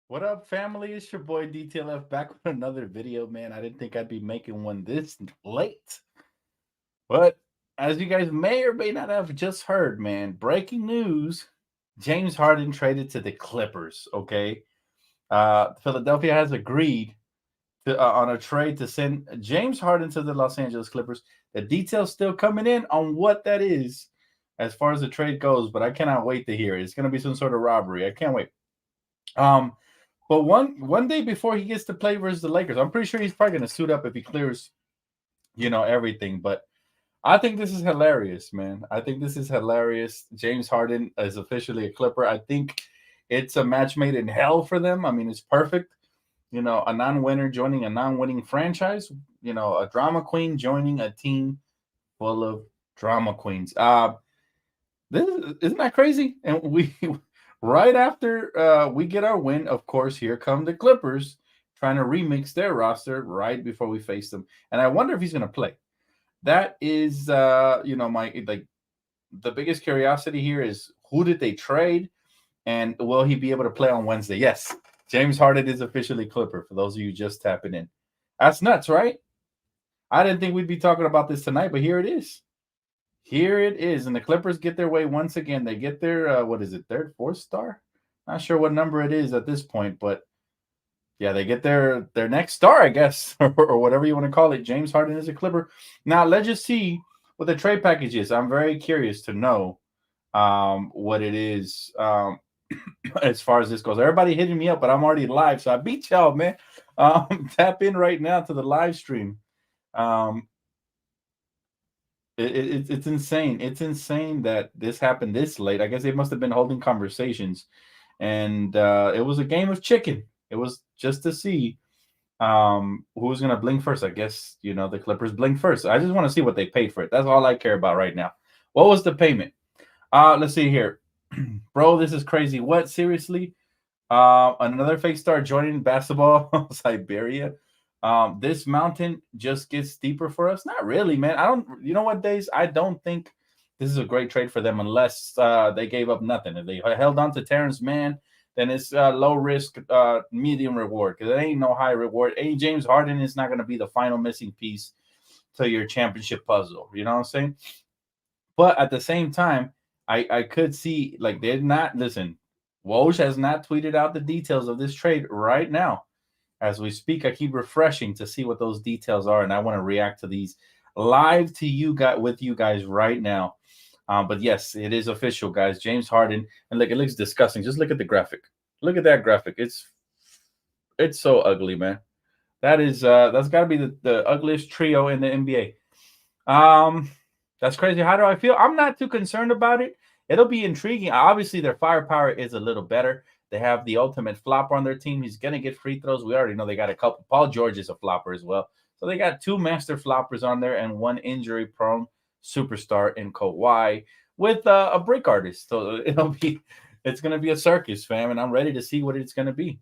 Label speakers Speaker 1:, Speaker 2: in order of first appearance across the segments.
Speaker 1: What up, family? It's your boy DTLF back with another video, man. I didn't think I'd be making one this late. But as you guys may or may not have just heard, man, breaking news. James Harden traded to the Clippers, okay? Philadelphia has agreed on a trade to send James Harden to the Los Angeles Clippers. The details still coming in on what that is as far as the trade goes, but I cannot wait to hear it. It's going to be some sort of robbery. I can't wait. Um, But one day before he gets to play versus the Lakers, I'm pretty sure he's probably gonna suit up if he clears, everything. But I think this is hilarious, man. I think this is hilarious. James Harden is officially a Clipper. I think it's a match made in hell for them. I mean, it's perfect. A non-winner joining a non-winning franchise. A drama queen joining a team full of drama queens. Isn't that crazy? And we right after we get our win, of course, here come the Clippers trying to remix their roster right before we face them. And I wonder if he's going to play. That is, my the biggest curiosity here is who did they trade, and will he be able to play on Wednesday? Yes, James Harden is officially Clipper. For those of you just tapping in, that's nuts, right? I didn't think we'd be talking about this tonight, but here it is. Here it is, and the Clippers get their way once again. They get their what is it, third, fourth star? Not sure what number it is at this point, but yeah, they get their next star, I guess, or whatever you want to call it. James Harden is a Clipper. Now let's just see what the trade package is. I'm very curious to know what it is as far as this goes. Everybody hitting me up, but I'm already live, so I beat y'all, man. Tap in right now to the live stream. Um, it's insane. It's insane that this happened this late. I guess they must have been holding conversations, and it was a game of chicken. It was just to see who's gonna blink first. I guess the Clippers blink first. I just want to see what they paid for it. That's all I care about right now. What was the payment? Let's see here, bro. This is crazy. What, seriously? Another fake star joining basketball Siberia. This mountain just gets steeper for us. Not really, man. I don't. You know what, Days? I don't think this is a great trade for them unless they gave up nothing. If they held on to Terrence Mann, then it's low risk, medium reward because it ain't no high reward. James Harden is not going to be the final missing piece to your championship puzzle. You know what I'm saying? But at the same time, I could see like they're not listen. Woj has not tweeted out the details of this trade right now. As we speak, I keep refreshing to see what those details are, and I want to react to these live to you guys with you guys right now. But yes, it is official, guys. James Harden, and look, it looks disgusting. Just look at the graphic. Look at that graphic. It's so ugly, man. That's got to be the ugliest trio in the NBA. That's crazy. How do I feel? I'm not too concerned about it. It'll be intriguing. Obviously, their firepower is a little better. They have the ultimate flopper on their team. He's gonna get free throws. We already know they got a couple. Paul George is a flopper as well. So they got two master floppers on there and one injury-prone superstar in Kawhi with a break artist. So it's gonna be a circus, fam, and I'm ready to see what it's gonna be.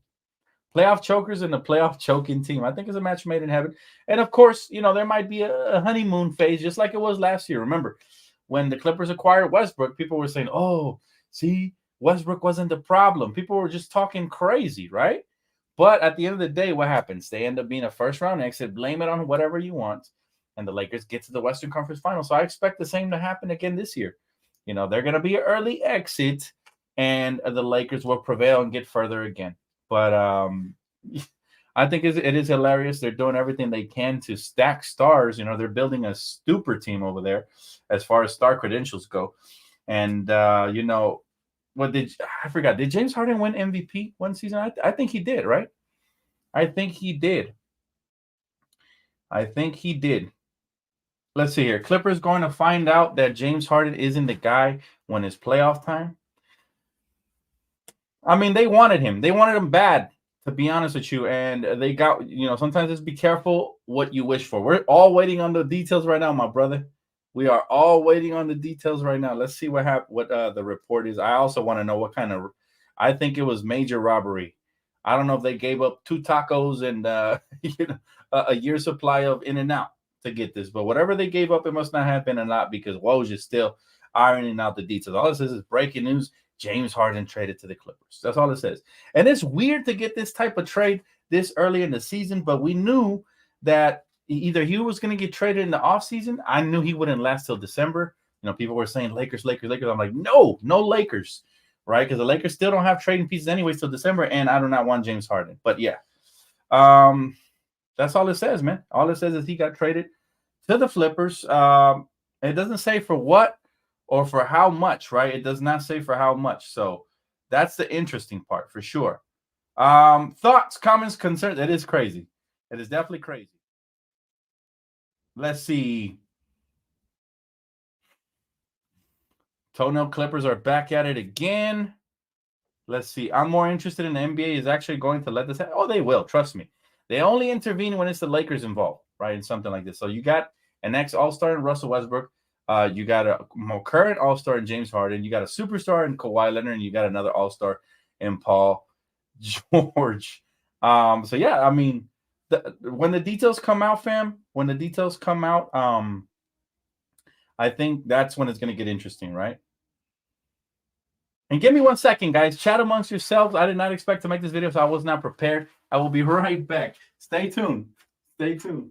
Speaker 1: Playoff chokers and a playoff choking team. I think it's a match made in heaven. And of course, there might be a honeymoon phase, just like it was last year. Remember, when the Clippers acquired Westbrook, people were saying, "Oh, see, Westbrook wasn't the problem." People were just talking crazy, right? But at the end of the day, what happens? They end up being a first round exit. Blame it on whatever you want. And the Lakers get to the Western Conference Finals. So I expect the same to happen again this year. They're going to be an early exit, and the Lakers will prevail and get further again. But I think it is hilarious. They're doing everything they can to stack stars. They're building a super team over there as far as star credentials go. And, what I forgot? Did James Harden win MVP one season? I think he did, right? I think he did. Let's see here. Clippers going to find out that James Harden isn't the guy when it's playoff time. I mean, they wanted him. They wanted him bad, to be honest with you. And they got, sometimes just be careful what you wish for. We're all waiting on the details right now, my brother. We are all waiting on the details right now. Let's see what the report is. I also want to know what kind of. I think it was major robbery. I don't know if they gave up 2 tacos and a year supply of In-N-Out to get this, but whatever they gave up, it must not have been a lot because Woj is still ironing out the details. All this is breaking news. James Harden traded to the Clippers. That's all it says. And it's weird to get this type of trade this early in the season, but we knew that either he was going to get traded in the offseason. I knew he wouldn't last till December. People were saying Lakers, Lakers, Lakers. I'm like, no Lakers, right? Because the Lakers still don't have trading pieces anyways till December, and I do not want James Harden. But yeah, that's all it says, man. All it says is he got traded to the Flippers. It doesn't say for what or for how much, right? It does not say for how much. So that's the interesting part for sure. Thoughts, comments, concerns. It is crazy. It is definitely crazy. Let's see. Toenail Clippers are back at it again. Let's see. I'm more interested in the NBA is actually going to let this happen. Oh, they will. Trust me. They only intervene when it's the Lakers involved, right? In something like this. So you got an ex-All-Star in Russell Westbrook. You got a more current All-Star in James Harden. You got a superstar in Kawhi Leonard, and you got another All-Star in Paul George. So yeah, I mean, when the details come out, fam, when the details come out, I think that's when it's going to get interesting, right? And give me 1 second, guys. Chat amongst yourselves. I did not expect to make this video, so I was not prepared. I will be right back. Stay tuned. Stay tuned.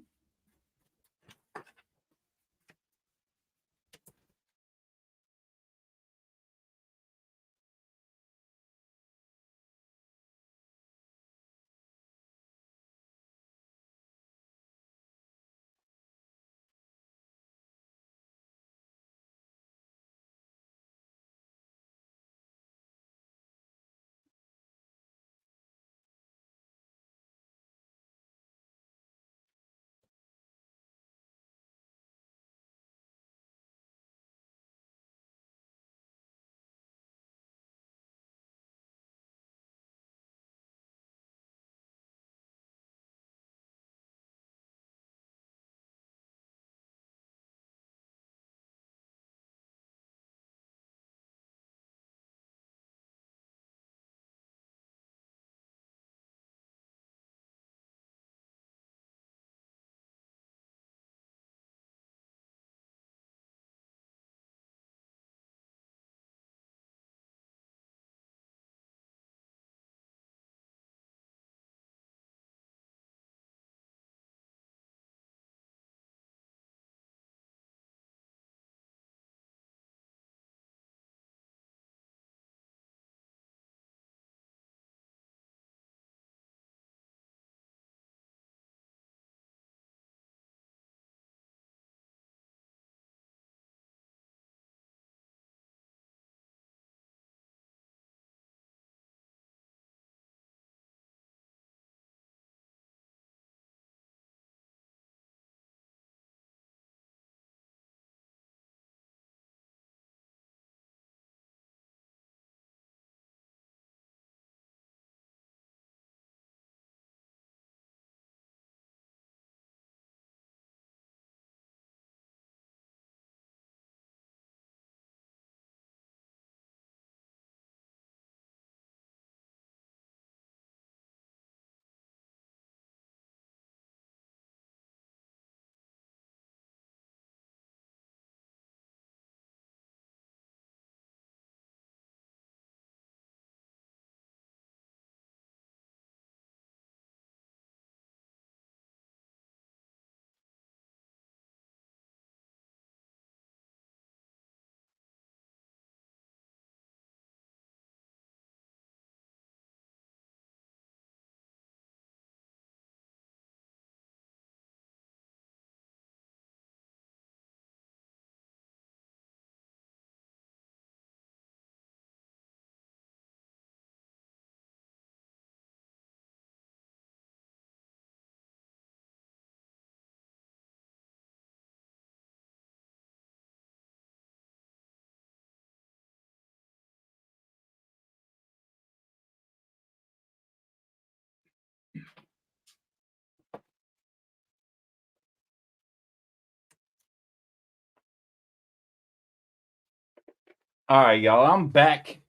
Speaker 1: All right, y'all. I'm back.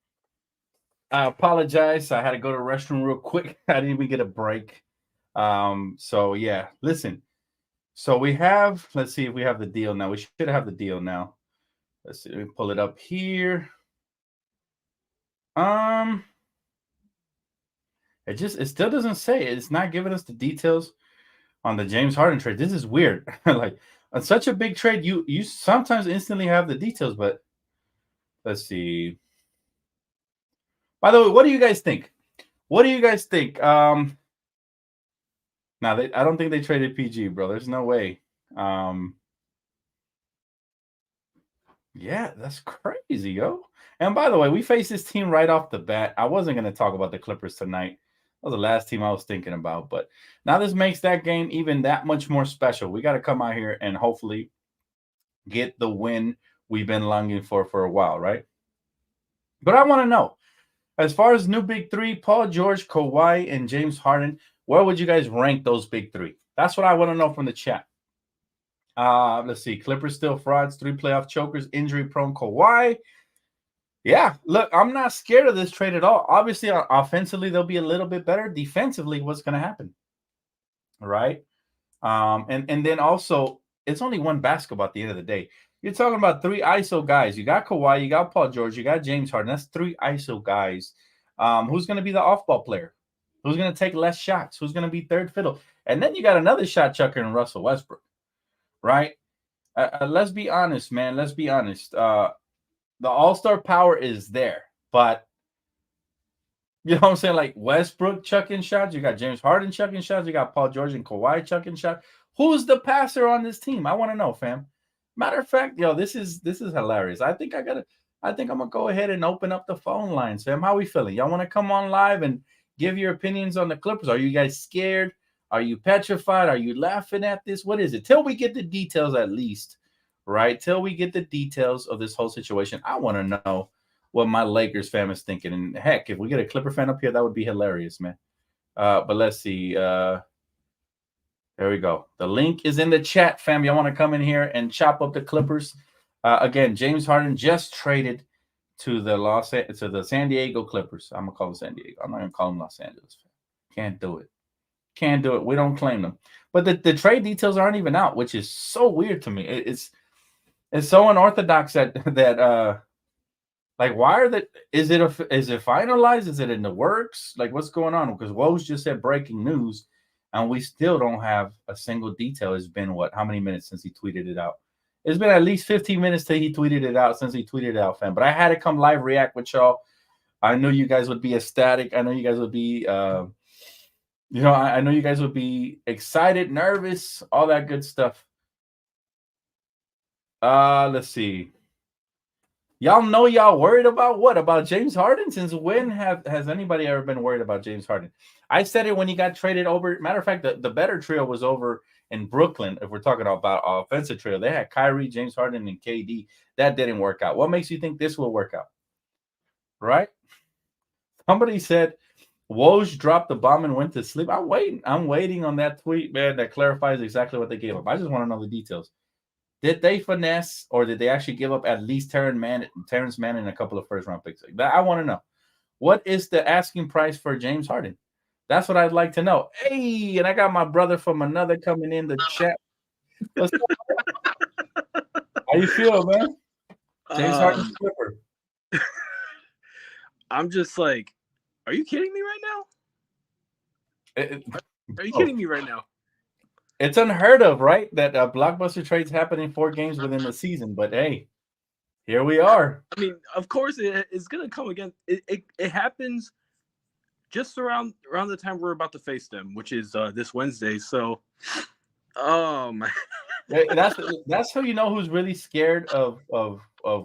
Speaker 1: I apologize. I had to go to the restroom real quick. I didn't even get a break. So yeah, listen. So we have, let's see if we have the deal now. We should have the deal now. Let's see. Let me pull it up here. Um, it still doesn't say. It's not giving us the details on the James Harden trade. This is weird. Like on such a big trade, you sometimes instantly have the details, but let's see. By the way, what do you guys think? What do you guys think? Now I don't think they traded PG, bro. There's no way. Um, yeah, that's crazy, yo. And by the way, we faced this team right off the bat. I wasn't going to talk about the Clippers tonight. That was the last team I was thinking about. But now this makes that game even that much more special. We got to come out here and hopefully get the win we've been longing for a while, right? But I want to know, as far as new big three, Paul George, Kawhi, and James Harden, where would you guys rank those big three? That's what I want to know from the chat. Let's see. Clippers still frauds, 3 playoff chokers, injury prone Kawhi. Yeah, look, I'm not scared of this trade at all. Obviously, offensively, they'll be a little bit better. Defensively, what's going to happen? Right? And then also, it's only one basketball at the end of the day. You're talking about 3 ISO guys. You got Kawhi, you got Paul George, you got James Harden. That's 3 ISO guys. Who's going to be the off-ball player? Who's going to take less shots? Who's going to be third fiddle? And then you got another shot chucker in Russell Westbrook, right? Let's be honest, man. Let's be honest. The all-star power is there, but you know what I'm saying? Like Westbrook chucking shots. You got James Harden chucking shots. You got Paul George and Kawhi chucking shots. Who's the passer on this team? I want to know, fam. Matter of fact, yo, this is hilarious. I think I'm gonna go ahead and open up the phone lines, fam. How we feeling? Y'all want to come on live and give your opinions on the Clippers? Are you guys scared? Are you petrified? Are you laughing at this? What is it? Till we get the details, at least, right? Till we get the details of this whole situation, I want to know what my Lakers fan is thinking. And heck, if we get a Clipper fan up here, that would be hilarious, man. But let's see. There we go. The link is in the chat, fam. Y'all want to come in here and chop up the Clippers? Again, James Harden just traded to the San Diego Clippers. I'm gonna call them San Diego. I'm not gonna call them Los Angeles. Can't do it. Can't do it. We don't claim them. But the trade details aren't even out, which is so weird to me. It's so unorthodox that like, why are that? Is it finalized? Is it in the works? Like, what's going on? Because Woj just said breaking news, and we still don't have a single detail. It's been how many minutes since he tweeted it out? It's been at least 15 minutes till he tweeted it out, fam. But I had to come live react with y'all. I knew you guys would be ecstatic. I know you guys would be, I know you guys would be excited, nervous, all that good stuff. Let's see. Y'all know y'all worried about what? About James Harden? Since when has anybody ever been worried about James Harden? I said it when he got traded over. Matter of fact, the better trio was over in Brooklyn. If we're talking about offensive trio, they had Kyrie, James Harden, and KD. That didn't work out. What makes you think this will work out? Right? Somebody said Woj dropped the bomb and went to sleep. I'm waiting on that tweet, man, that clarifies exactly what they gave up. I just want to know the details. Did they finesse, or did they actually give up at least Terrence Mann and a couple of first-round picks? I want to know. What is the asking price for James Harden? That's what I'd like to know. Hey, and I got my brother from another coming in the chat. What's up? How you feel, man? James Harden Clipper.
Speaker 2: I'm just like, are you kidding me right now? Are you kidding me right now?
Speaker 1: It's unheard of, right? That blockbuster trades happen in 4 games within the season. But hey, here we are.
Speaker 2: I mean, of course, it's gonna come again. It happens just around the time we're about to face them, which is this Wednesday. So,
Speaker 1: that's how you know who's really scared of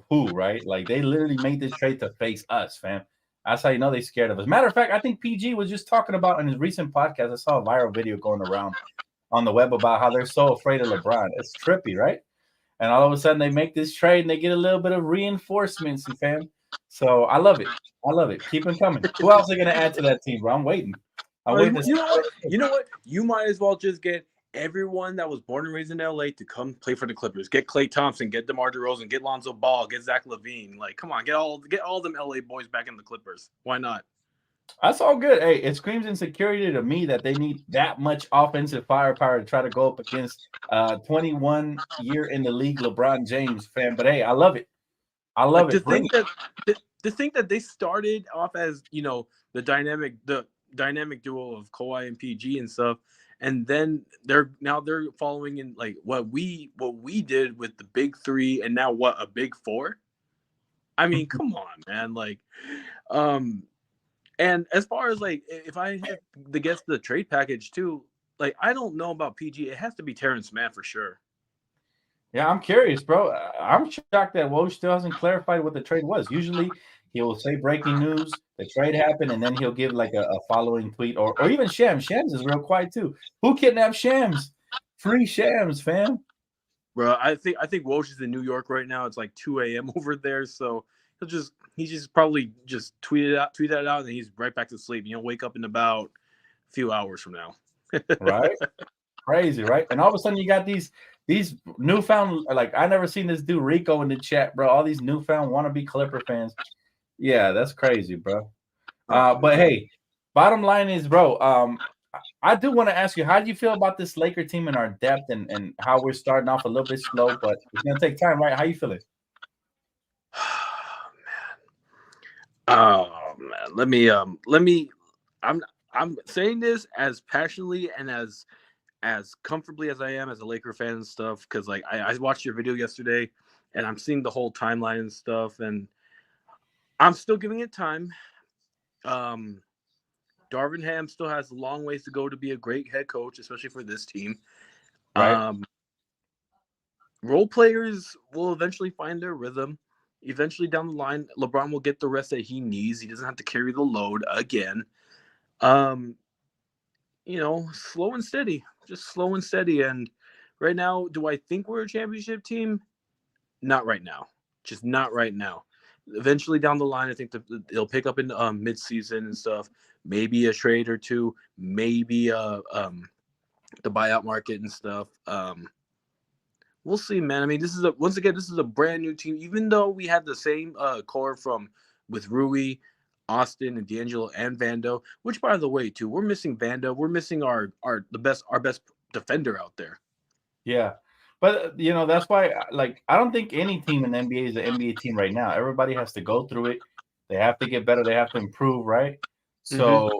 Speaker 1: who, right? Like, they literally made this trade to face us, fam. That's how you know they're scared of us. Matter of fact, I think PG was just talking about in his recent podcast. I saw a viral video going around on the web about how they're so afraid of LeBron. It's trippy, right? And all of a sudden they make this trade and they get a little bit of reinforcements, fam. So I love it. I love it. Keep them coming. Who else are going to add to that team, bro? I'm waiting.
Speaker 2: You know what? You might as well just get everyone that was born and raised in LA to come play for the Clippers. Get Klay Thompson, get DeMar DeRozan, get Lonzo Ball, get Zach LaVine. Like, come on, get all them LA boys back in the Clippers. Why not?
Speaker 1: That's all good. Hey, it screams insecurity to me that they need that much offensive firepower to try to go up against 21 year in the league LeBron James, fan. But hey, I love it. I love it.
Speaker 2: to think that they started off as the dynamic duo of Kawhi and PG and stuff, and then they're following in like what we did with the big three, and now what, a big four. I mean, come on, man. Like, and as far as like, if I had to guess the trade package too, like, I don't know about PG. It has to be Terrence Mann for sure.
Speaker 1: Yeah, I'm curious, bro. I'm shocked that Woj still hasn't clarified what the trade was. Usually he will say breaking news, the trade happened, and then he'll give like a following tweet, or even Shams. Shams is real quiet too. Who kidnapped Shams? Free Shams, fam.
Speaker 2: Bro, I think Woj is in New York right now. It's like 2 a.m. over there, so he just probably just tweet that out, and then he's right back to sleep. He'll wake up in about a few hours from now.
Speaker 1: Right? Crazy, right? And all of a sudden you got these newfound, like, I never seen this dude Rico in the chat, bro. All these newfound wannabe Clipper fans. Yeah, that's crazy, bro. But hey, bottom line is, bro, I do want to ask you, how do you feel about this Laker team and our depth and how we're starting off a little bit slow, but it's gonna take time, right? How you feeling?
Speaker 2: Oh man. Let me I'm saying this as passionately and as comfortably as I am as a Laker fan and stuff, because like I watched your video yesterday and I'm seeing the whole timeline and stuff, and I'm still giving it time. Darvin Ham still has a long ways to go to be a great head coach, especially for this team.
Speaker 1: Right.
Speaker 2: Role players will eventually find their rhythm. Eventually down the line, LeBron will get the rest that he needs. He doesn't have to carry the load again. Slow and steady, just slow and steady. And right now, do I think we're a championship team? Not right now, just not right now. Eventually down the line, I think they'll pick up in mid-season and stuff. Maybe a trade or two, maybe the buyout market and stuff. We'll see, man. I mean, this is a brand new team. Even though we had the same core with Rui, Austin, and D'Angelo and Vando, which, by the way, too, we're missing Vando. We're missing our best defender out there.
Speaker 1: Yeah. But that's why, like, I don't think any team in the NBA is an NBA team right now. Everybody has to go through it. They have to get better. They have to improve, right? So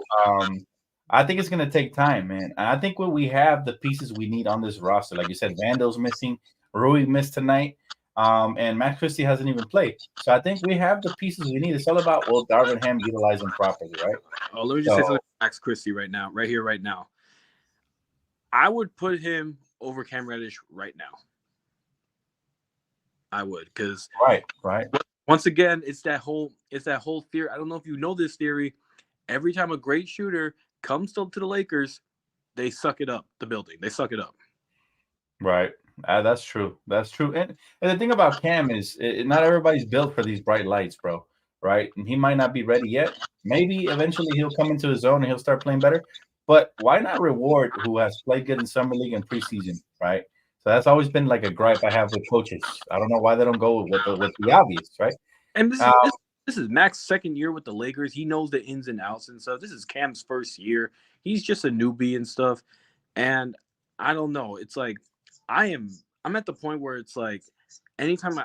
Speaker 1: I think it's gonna take time, man. And I think we have the pieces we need on this roster. Like you said, Vando's missing, Rui missed tonight, and Max Christie hasn't even played. So I think we have the pieces we need. It's all about Darvin Ham utilize them properly, right?
Speaker 2: Oh, let me just say something about Max Christie right now, right here, right now. I would put him over Cam Reddish right now. I would, because
Speaker 1: right.
Speaker 2: Once again, it's that whole theory. I don't know if you know this theory. Every time a great shooter comes to the Lakers, they suck it up. The building, they suck it up.
Speaker 1: Right. That's true. That's true. And the thing about Cam is, not everybody's built for these bright lights, bro. Right. And he might not be ready yet. Maybe eventually he'll come into his own and he'll start playing better. But why not reward who has played good in summer league and preseason, right? So that's always been like a gripe I have with coaches. I don't know why they don't go with the obvious, right?
Speaker 2: And this is Max's second year with the Lakers. He knows the ins and outs and stuff. This is Cam's first year. He's just a newbie and stuff. And I don't know. It's like I'm at the point where it's like anytime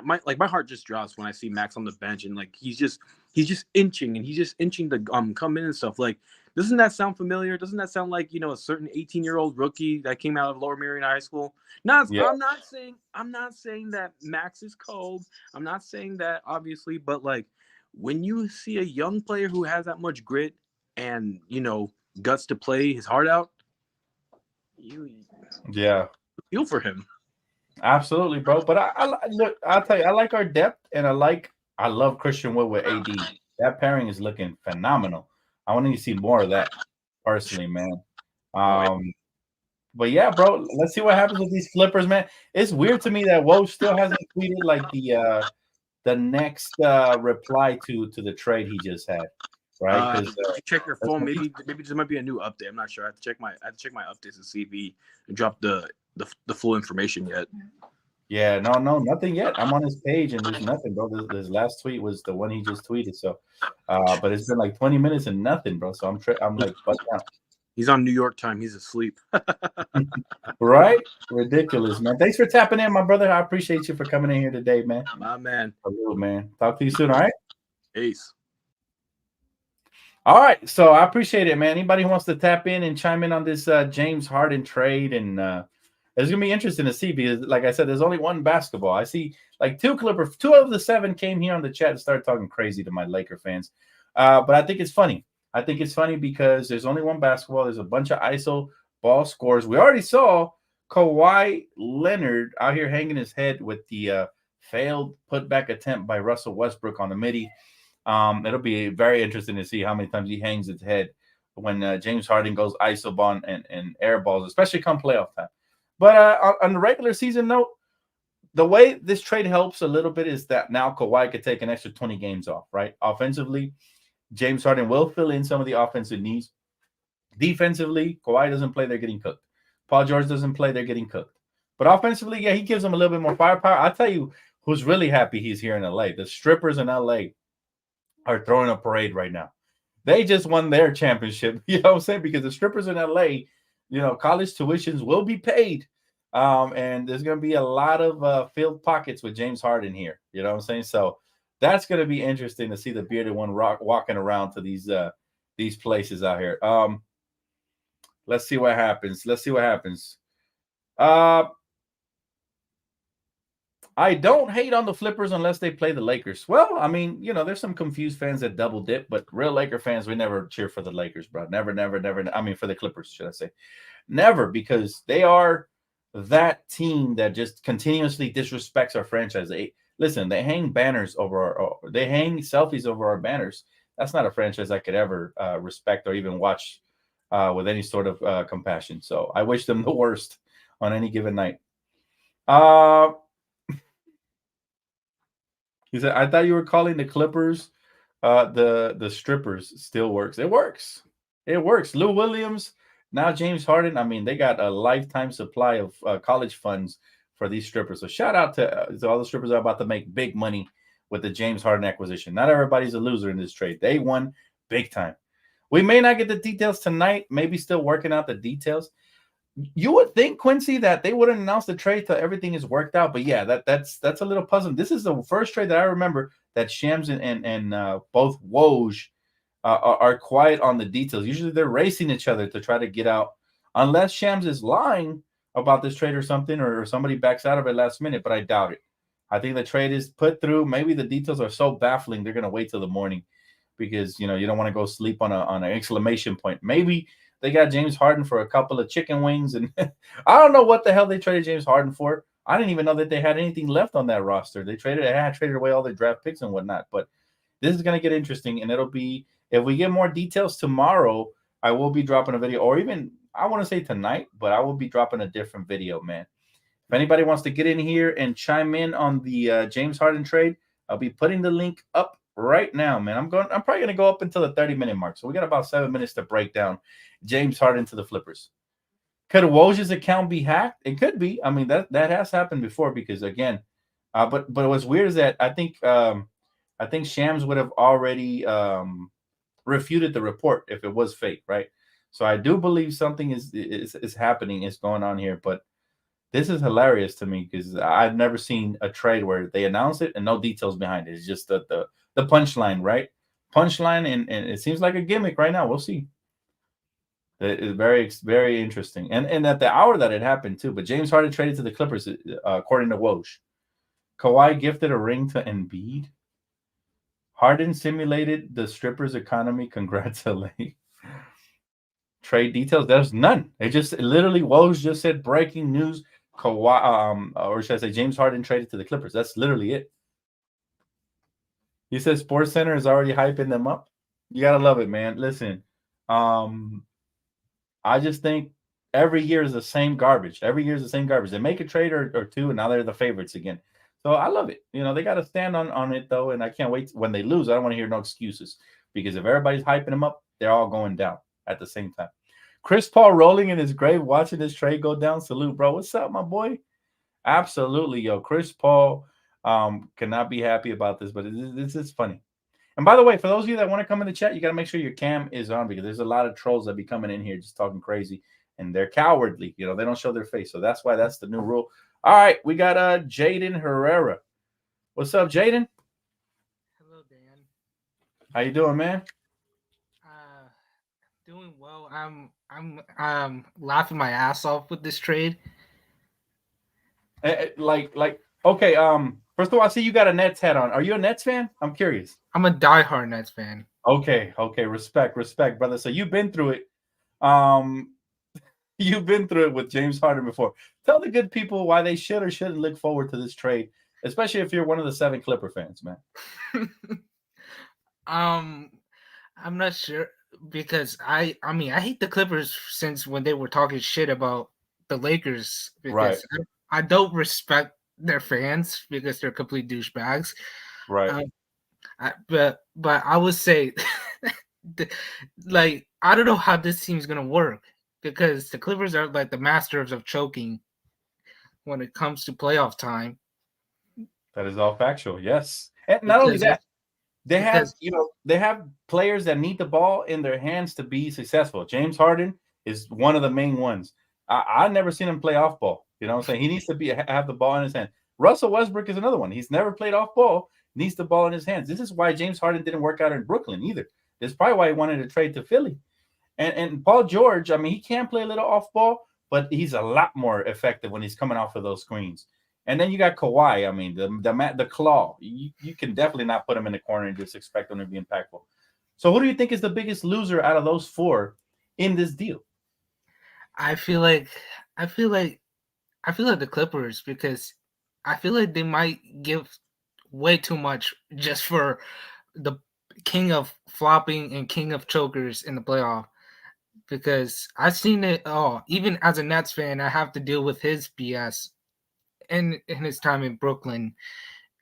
Speaker 2: my heart just drops when I see Max on the bench, and like he's just inching to come in and stuff. Like, doesn't that sound familiar? Doesn't that sound like a certain 18-year-old rookie that came out of Lower Merion High School? I'm not saying that Max is cold. I'm not saying that, obviously, but like when you see a young player who has that much grit and guts to play his heart out, you feel for him.
Speaker 1: Absolutely, bro. But I'll tell you, I like our depth, and I love Christian Wood with AD. That pairing is looking phenomenal. I want to see more of that, personally, man. But yeah, bro, let's see what happens with these Clippers, man. It's weird to me that Woj still hasn't tweeted like the next reply to the trade he just had, right? Because
Speaker 2: check your phone. Maybe there might be a new update. I'm not sure. I have to check my updates to see if he dropped the full information yet.
Speaker 1: Yeah, no, nothing yet. I'm on his page and there's nothing, bro. His last tweet was the one he just tweeted. So, but it's been like 20 minutes and nothing, bro. So I'm like, bugged out.
Speaker 2: He's on New York time. He's asleep.
Speaker 1: Right? Ridiculous, man. Thanks for tapping in, my brother. I appreciate you for coming in here today, man.
Speaker 2: My man.
Speaker 1: A little, man. Talk to you soon, all right?
Speaker 2: Ace.
Speaker 1: All right, so I appreciate it, man. Anybody who wants to tap in and chime in on this James Harden trade, and it's gonna be interesting to see because, like I said, there's only one basketball. I see like two of the seven came here on the chat and started talking crazy to my Laker fans, but I think it's funny. I think it's funny because there's only one basketball. There's a bunch of ISO ball scores. We already saw Kawhi Leonard out here hanging his head with the failed putback attempt by Russell Westbrook on the midi. It'll be very interesting to see how many times he hangs his head when James Harden goes iso ball and air balls, especially come playoff time. But on the regular season note, the way this trade helps a little bit is that now Kawhi could take an extra 20 games off, right? Offensively, James Harden will fill in some of the offensive needs. Defensively, Kawhi doesn't play, they're getting cooked. Paul George doesn't play, they're getting cooked. But offensively, yeah, he gives them a little bit more firepower. I'll tell you who's really happy he's here in LA. The strippers in LA are throwing a parade right now. They just won their championship. You know what I'm saying? Because the strippers in LA, college tuitions will be paid. And there's going to be a lot of filled pockets with James Harden here. You know what I'm saying? So that's going to be interesting to see the bearded one walking around to these places out here. Let's see what happens. Uh, I don't hate on the flippers unless they play the Lakers. Well, I mean, there's some confused fans that double dip, but real Laker fans, we never cheer for the Lakers, bro. Never. I mean, for the Clippers, should I say. Never, because they are that team that just continuously disrespects our franchise. They hang banners they hang selfies over our banners. That's not a franchise I could ever respect or even watch with any sort of compassion. So I wish them the worst on any given night. He said, I thought you were calling the Clippers the strippers. Still works. It works. Lou Williams, now James Harden. I mean, they got a lifetime supply of college funds for these strippers. So shout out to all the strippers that are about to make big money with the James Harden acquisition. Not everybody's a loser in this trade. They won big time. We may not get the details tonight. Maybe still working out the details. You would think, Quincy, that they wouldn't announce the trade till everything is worked out. But yeah, that's a little puzzling. This is the first trade that I remember that Shams and both Woj are quiet on the details. Usually they're racing each other to try to get out, unless Shams is lying about this trade or something, or somebody backs out of it last minute. But I doubt it. I think the trade is put through. Maybe the details are so baffling they're going to wait till the morning because you don't want to go sleep on an exclamation point. Maybe they got James Harden for a couple of chicken wings, and I don't know what the hell they traded James Harden for. I didn't even know that they had anything left on that roster. They had traded away all their draft picks and whatnot. But this is going to get interesting, and it'll be, if we get more details tomorrow, I will be dropping a video, or even I want to say tonight, but I will be dropping a different video, man. If anybody wants to get in here and chime in on the James Harden trade, I'll be putting the link up right now, man. I'm probably going to go up until the 30-minute mark. So we got about 7 minutes to break down James Harden to the Flippers. Could Woj's account be hacked? It could be. I mean, that has happened before because, again, but what's weird is that I think Shams would have already refuted the report if it was fake, right? So I do believe something is happening, is going on here, but this is hilarious to me because I've never seen a trade where they announce it and no details behind it. It's just the punchline, right? Punchline, and it seems like a gimmick right now. We'll see. It's very, very interesting. And at the hour that it happened, too. But James Harden traded to the Clippers, according to Woj. Kawhi gifted a ring to Embiid. Harden simulated the strippers' economy. Congrats, LA. Trade details, there's none. It just literally Woj just said breaking news. Kawhi, or should I say, James Harden traded to the Clippers. That's literally it. He says Sports Center is already hyping them up. You gotta love it, man. Listen, I just think every year is the same garbage. They make a trade or two, and now they're the favorites again. So I love it. They got to stand on it, though, and I can't wait. When they lose, I don't want to hear no excuses because if everybody's hyping them up, they're all going down at the same time. Chris Paul rolling in his grave, watching this trade go down. Salute, bro. What's up, my boy? Absolutely, yo. Chris Paul cannot be happy about this, but this is funny. And by the way, for those of you that want to come in the chat, you got to make sure your cam is on because there's a lot of trolls that be coming in here just talking crazy, and they're cowardly. They don't show their face. So that's why that's the new rule. All right, we got Jaden Herrera. What's up, Jaden?
Speaker 3: Hello, Dan.
Speaker 1: How you doing, man?
Speaker 3: Uh, Doing well. I'm laughing my ass off with this trade.
Speaker 1: Okay. First of all, I see you got a Nets hat on. Are you a Nets fan? I'm curious.
Speaker 3: I'm a diehard Nets fan.
Speaker 1: Okay. Respect, brother. So you've been through it. Um, you've been through it with James Harden before. Tell the good people why they should or shouldn't look forward to this trade, especially if you're one of the 7 Clipper fans, man.
Speaker 3: um, I'm not sure because I mean I hate the Clippers since when they were talking shit about the Lakers
Speaker 1: Right.
Speaker 3: because I don't respect their fans because they're complete douchebags.
Speaker 1: Right.
Speaker 3: Um, but I would say, the- like I don't know how this team's gonna work because the Clippers are like the masters of choking when it comes to playoff time
Speaker 1: That is all factual. Yes. And not only
Speaker 3: because
Speaker 1: that, they have,
Speaker 3: because
Speaker 1: they have players that need the ball in their hands to be successful. James Harden is one of the main ones. I never seen him play off ball. You know what I'm saying? He needs to have the ball in his hand. Russell Westbrook is another one. He's never played off ball, needs the ball in his hands. This is why James Harden didn't work out in Brooklyn either. This is probably why he wanted to trade to Philly. And Paul George, I mean, he can play a little off ball, but he's a lot more effective when he's coming off of those screens. And then you got Kawhi. I mean, the claw. You can definitely not put him in the corner and just expect him to be impactful. So, who do you think is the biggest loser out of those four in this deal?
Speaker 3: I feel like I feel like I feel like the Clippers because I feel like they might give way too much just for the king of flopping and king of chokers in the playoff because I've seen it all. Even as a Nets fan, I have to deal with his BS in his time in Brooklyn.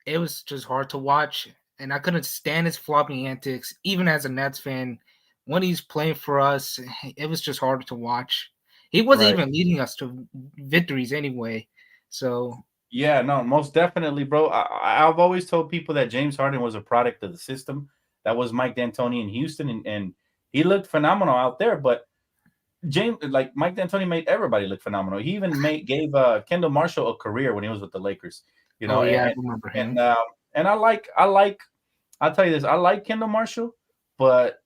Speaker 3: It was just hard to watch, and I couldn't stand his flopping antics. Even as a Nets fan, when he's playing for us, it was just hard to watch. He wasn't
Speaker 1: Right.
Speaker 3: even leading us to victories anyway. So
Speaker 1: Yeah, no, most definitely, bro. I've always told people that James Harden was a product of the system. That was Mike D'Antoni in Houston, and he looked phenomenal out there. But Mike D'Antoni made everybody look phenomenal. He even gave Kendall Marshall a career when he was with the Lakers. You
Speaker 3: oh
Speaker 1: know,
Speaker 3: yeah, I
Speaker 1: and
Speaker 3: remember
Speaker 1: and
Speaker 3: him.
Speaker 1: uh, and I'll tell you this, I like Kendall Marshall, but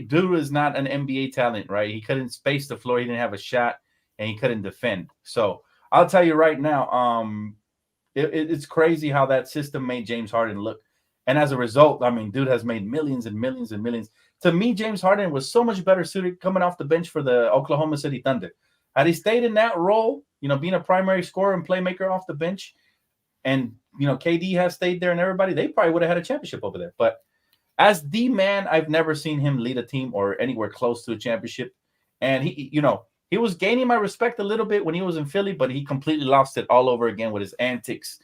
Speaker 1: dude is not an NBA talent, right? He couldn't space the floor, he didn't have a shot, and he couldn't defend. So I'll tell you right now, it's crazy how that system made James Harden look. And as a result, I mean, dude has made millions and millions and millions. To me, James Harden was so much better suited coming off the bench for the Oklahoma City Thunder. Had he stayed in that role, being a primary scorer and playmaker off the bench, and KD has stayed there and everybody, they probably would have had a championship over there. But as the man, I've never seen him lead a team or anywhere close to a championship. And he was gaining my respect a little bit when he was in Philly, but he completely lost it all over again with his antics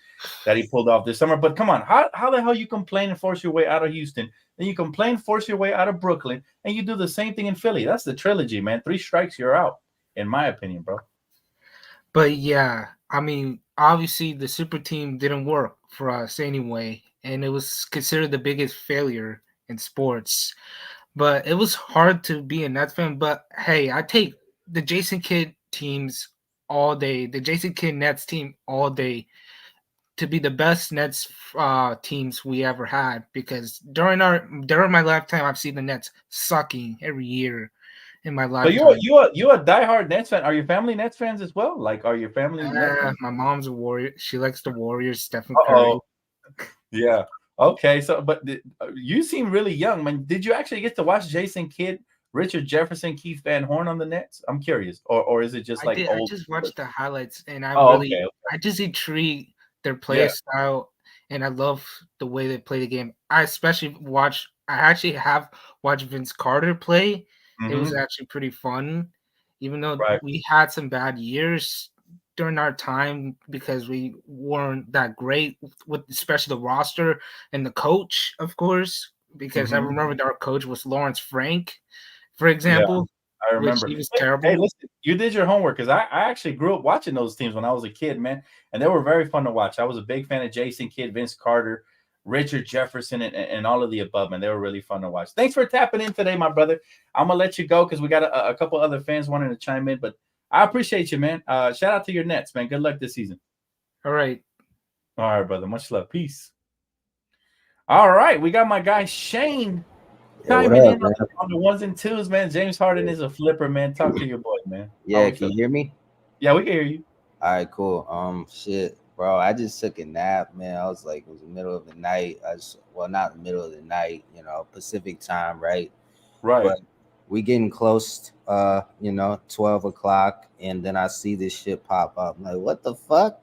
Speaker 1: that he pulled off this summer. But come on, how the hell you complain and force your way out of Houston, then you complain, force your way out of Brooklyn, and you do the same thing in Philly? That's the trilogy, man. 3 strikes, you're out, in my opinion, bro.
Speaker 3: But yeah, I mean, obviously the super team didn't work for us anyway, and it was considered the biggest failure in sports. But it was hard to be a Nets fan. But hey, I take the Jason Kidd teams all day, the Jason Kidd Nets team all day to be the best Nets teams we ever had because during my lifetime I've seen the Nets sucking every year in my
Speaker 1: So you are
Speaker 3: lifetime.
Speaker 1: you a diehard Nets fan. Are your family Nets fans as well? Like, are your family Nets fans?
Speaker 3: My mom's a Warrior. She likes the Warriors, Stephen
Speaker 1: Uh-oh.
Speaker 3: Curry.
Speaker 1: Yeah. Okay. So, but you seem really young, man. Did you actually get to watch Jason Kidd, Richard Jefferson, Keith Van Horn on the Nets? I'm curious, or is it just
Speaker 3: I
Speaker 1: like
Speaker 3: did. I
Speaker 1: old
Speaker 3: just
Speaker 1: clips?
Speaker 3: watched the highlights, and
Speaker 1: Oh, okay.
Speaker 3: I just intrigued their play
Speaker 1: Yeah.
Speaker 3: style, and I love the way they play the game. I especially watch. I actually have watched Vince Carter play. It was
Speaker 1: Mm-hmm.
Speaker 3: actually pretty fun, even though
Speaker 1: Right.
Speaker 3: we had some bad years during our time because we weren't that great with especially the roster and the coach, of course. Because I
Speaker 1: Mm-hmm.
Speaker 3: remember that our coach was Lawrence Frank, for
Speaker 1: Yeah.
Speaker 3: example,
Speaker 1: I
Speaker 3: which
Speaker 1: remember.
Speaker 3: he was
Speaker 1: Hey,
Speaker 3: terrible.
Speaker 1: listen, you did your homework because I actually grew up watching those teams when I was a kid, man, and they were very fun to watch. I was a big fan of Jason Kidd, Vince Carter, Richard Jefferson, and all of the above, man. They were really fun to watch. Thanks for tapping in today, my brother. I'm gonna let you go because we got a couple other fans wanting to chime in, but I appreciate you, man. Shout out to your Nets, man. Good luck this season.
Speaker 3: All right.
Speaker 1: All right, brother. Much love. Peace. All right, we got my guy Shane
Speaker 4: Yeah, what
Speaker 1: Chiming
Speaker 4: up,
Speaker 1: in
Speaker 4: man?
Speaker 1: on the ones and twos, man. James Harden
Speaker 4: Yeah,
Speaker 1: is a flipper, man. Talk to your boy, man. How
Speaker 4: yeah,
Speaker 1: we
Speaker 4: can you
Speaker 1: feeling?
Speaker 4: hear me?
Speaker 1: Yeah, we can hear you.
Speaker 4: All right, cool. Shit, bro. I just took a nap, man. I was like, it was the middle of the night. Well, not the middle of the night, Pacific time, right?
Speaker 1: Right.
Speaker 4: But we getting close, 12 o'clock, and then I see this shit pop up. I'm like, what the fuck?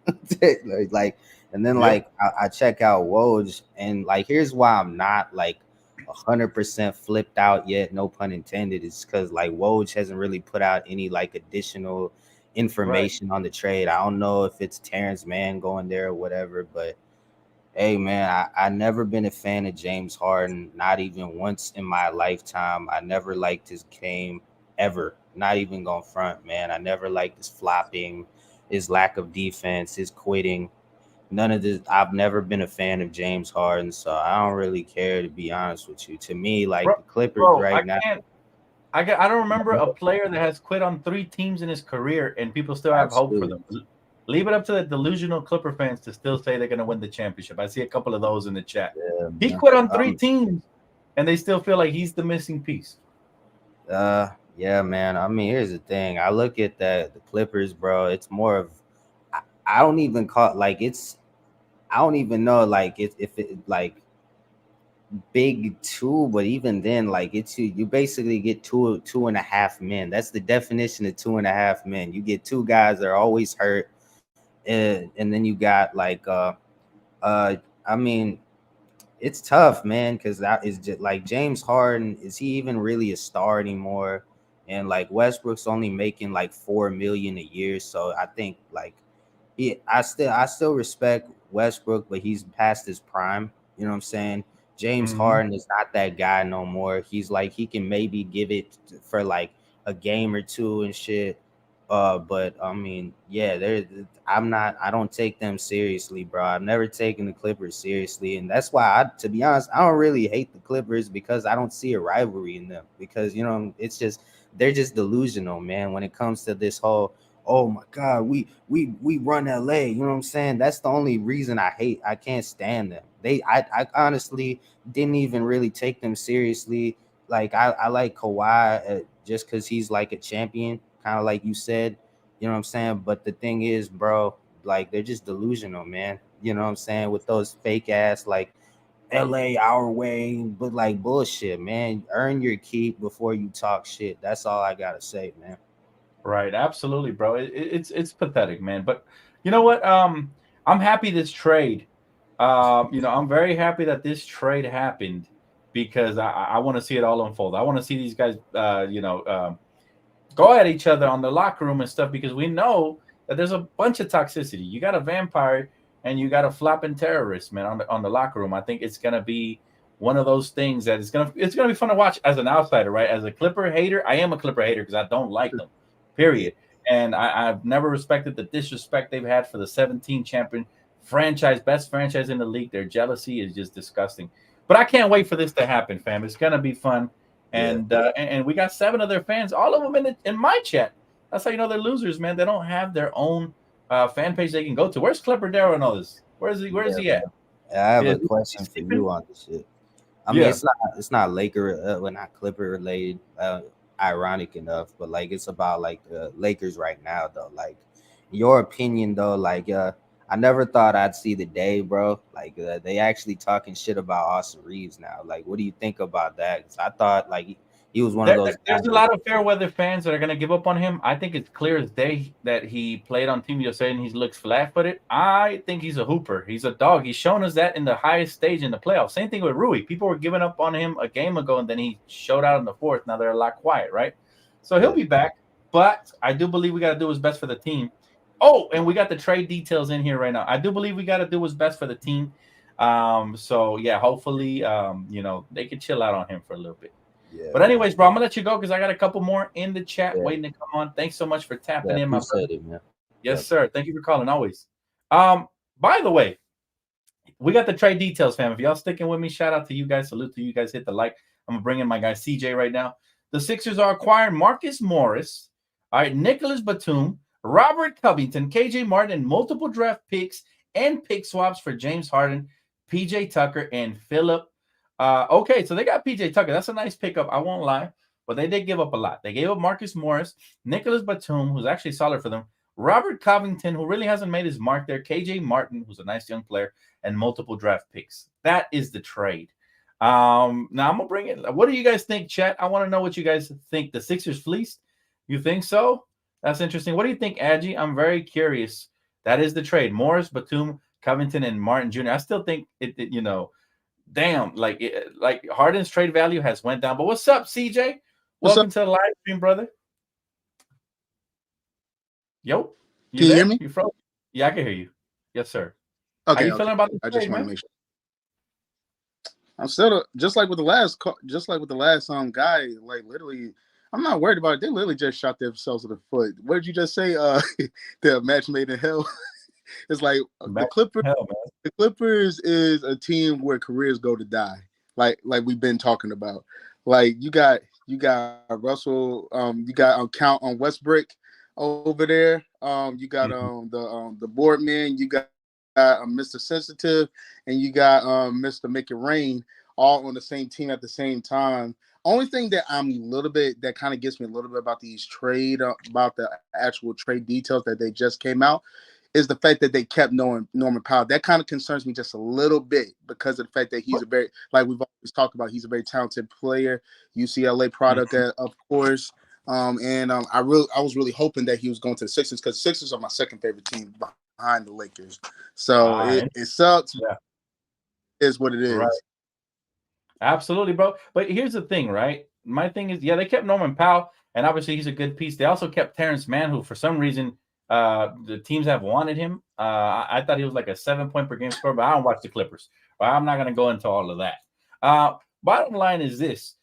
Speaker 4: like, and then
Speaker 1: Yeah.
Speaker 4: like I check out Woj, and like, here's why I'm not like 100% flipped out yet. No pun intended. It's because like Woj hasn't really put out any like additional
Speaker 1: Right.
Speaker 4: information on the trade. I don't know if it's Terrence Mann going there or whatever, but hey man, I never been a fan of James Harden, not even once in my lifetime. I never liked his game ever. Not even gonna front, man. I never liked his flopping, his lack of defense, his quitting. None of this. I've never been a fan of James Harden, so I don't really care, to be honest with you. To me,
Speaker 1: Bro,
Speaker 4: like the Clippers
Speaker 1: bro,
Speaker 4: right
Speaker 1: I
Speaker 4: now.
Speaker 1: can't. I don't remember a player that has quit on 3 teams in his career and people still have hope for
Speaker 4: Absolutely.
Speaker 1: them. Leave it up to the delusional Clipper fans to still say they're going to win the championship. I see a couple of those in the chat.
Speaker 4: Yeah,
Speaker 1: He
Speaker 4: man.
Speaker 1: quit on 3 teams and they still feel like he's the missing piece.
Speaker 4: Yeah, man. I mean, here's the thing. I look at the Clippers, bro. It's more of I don't even call like it's I don't even know like if it like big two, but even then, like it's you basically get two and a half men. That's the definition of 2.5 men. You get two guys that are always hurt, and then you got like uh I mean it's tough, man, because that is just like James Harden. Is he even really a star anymore? And like Westbrook's only making like 4 million a year, so I think like I still respect Westbrook, but he's past his prime. You know what I'm saying? James
Speaker 1: Mm-hmm.
Speaker 4: Harden is not that guy no more. He's like he can maybe give it for like a game or two and shit. But I mean, yeah, I'm not. I don't take them seriously, bro. I've never taken the Clippers seriously, and that's why to be honest, I don't really hate the Clippers because I don't see a rivalry in them. Because it's just they're just delusional, man. When it comes to this whole oh my god, we run LA, you know what I'm saying? That's the only reason I can't stand them. I honestly didn't even really take them seriously. Like I like Kawhi just because he's like a champion, kind of like you said, you know what I'm saying? But the thing is, bro, like they're just delusional, man. You know what I'm saying? With those fake ass like LA our way, but like bullshit, man. Earn your keep before you talk shit. That's all I gotta say, man.
Speaker 1: Right, absolutely, bro. It's pathetic, man. But you know what? I'm happy this trade. I'm very happy that this trade happened because I want to see it all unfold. I want to see these guys, go at each other on the locker room and stuff because we know that there's a bunch of toxicity. You got a vampire and you got a flapping terrorist, man, on the locker room. I think it's gonna be one of those things that it's gonna be fun to watch as an outsider, right? As a Clipper hater, I am a Clipper hater because I don't like them,
Speaker 4: Yeah,
Speaker 1: period. And I've never respected the disrespect they've had for the 17 champion franchise, best franchise in the league. Their jealousy is just disgusting. But I can't wait for this to happen, fam. It's gonna be fun
Speaker 4: yeah.
Speaker 1: and we got 7 of their fans, all of them in my chat. That's how you know they're losers, man. They don't have their own fan page they can go to. Where's Clipper Darrow and all this? Where's he? Where's
Speaker 4: Yeah,
Speaker 1: he at?
Speaker 4: I have a
Speaker 1: Is he
Speaker 4: question for
Speaker 1: sleeping?
Speaker 4: you on this shit. I mean,
Speaker 1: Yeah.
Speaker 4: it's not Laker, well, not Clipper related. Ironic enough, but like it's about like the Lakers right now, though. Like, your opinion, though. Like, I never thought I'd see the day, bro. Like, they actually talking shit about Austin Reeves now. Like, what do you think about that? 'Cause I thought like he was one of those
Speaker 1: There's
Speaker 4: guys.
Speaker 1: a lot of fair weather fans that are going to give up on him. I think it's clear as day that he played on Team USA and he looks flat-footed. I think he's a hooper. He's a dog. He's shown us that in the highest stage in the playoffs. Same thing with Rui. People were giving up on him a game ago, and then he showed out in the fourth. Now they're a lot quiet, right? So he'll
Speaker 4: Yeah,
Speaker 1: be back. But I do believe we got to do what's best for the team. Oh, and we got the trade details in here right now. I do believe we got to do what's best for the team. So yeah, hopefully, they can chill out on him for a little bit.
Speaker 4: yeah,
Speaker 1: But anyways, bro, I'm gonna let you go because I got a couple more in the chat
Speaker 4: yeah,
Speaker 1: waiting to come on. Thanks so much for
Speaker 4: yeah.
Speaker 1: tapping in, my brother.
Speaker 4: Appreciate it, man.
Speaker 1: Yes,
Speaker 4: Yep.
Speaker 1: sir. Thank you for calling always. By the way, we got the trade details, fam. If y'all sticking with me, shout out to you guys. Salute to you guys. Hit the like. I'm gonna bring in my guy CJ right now. The Sixers are acquiring Marcus Morris, all right, Nicholas Batum, Robert Covington, KJ Martin, and multiple draft picks and pick swaps for James Harden, PJ Tucker, and Philip Okay, so they got PJ Tucker. That's a nice pickup. I won't lie, but they did give up a lot. They gave up Marcus Morris, Nicholas Batum, who's actually solid for them, Robert Covington, who really hasn't made his mark there, KJ Martin, who's a nice young player, and multiple draft picks. That is the trade. Now I'm gonna bring it. What do you guys think, chat? I want to know what you guys think. The Sixers fleeced? You think so? That's interesting. What do you think, Adji? I'm very curious. That is the trade. Morris, Batum, Covington, and Martin Jr. I still think damn, like Harden's trade value has went down. But what's up, CJ?
Speaker 5: What's
Speaker 1: Welcome
Speaker 5: up?
Speaker 1: to the live stream, brother. Yo,
Speaker 5: Can you hear me?
Speaker 1: You froze? Yeah, I can hear you. Yes, sir.
Speaker 5: Okay.
Speaker 1: How you feeling about the
Speaker 5: I
Speaker 1: trade,
Speaker 5: just want to
Speaker 1: man?
Speaker 5: make sure. I'm still just like with the last guy. Like literally, I'm not worried about it. They literally just shot themselves in the foot. What did you just say? The match made in hell. It's like the Clippers.
Speaker 1: Hell, man.
Speaker 5: The Clippers is a team where careers go to die. Like we've been talking about. Like you got Russell. You got Count on Westbrook over there. You got the Boardman. You got Mr. Sensitive, and you got Mr. Make It Rain, all on the same team at the same time. Only thing that that kind of gets me a little bit about these about the actual trade details that they just came out, is the fact that they kept Norman Powell. That kind of concerns me just a little bit because of the fact that he's a very, like we've always talked about, he's a very talented player, UCLA product, of course. I was really hoping that he was going to the Sixers, because Sixers are my second favorite team behind the Lakers. So it sucks.
Speaker 1: Yeah.
Speaker 5: Is what it is.
Speaker 1: Right. Absolutely, bro. But here's the thing, right? My thing is, they kept Norman Powell, and obviously he's a good piece. They also kept Terrence Mann, who for some reason the teams have wanted him. I thought he was like a 7-point per game scorer, but I don't watch the Clippers. Well, I'm not going to go into all of that. Bottom line is this.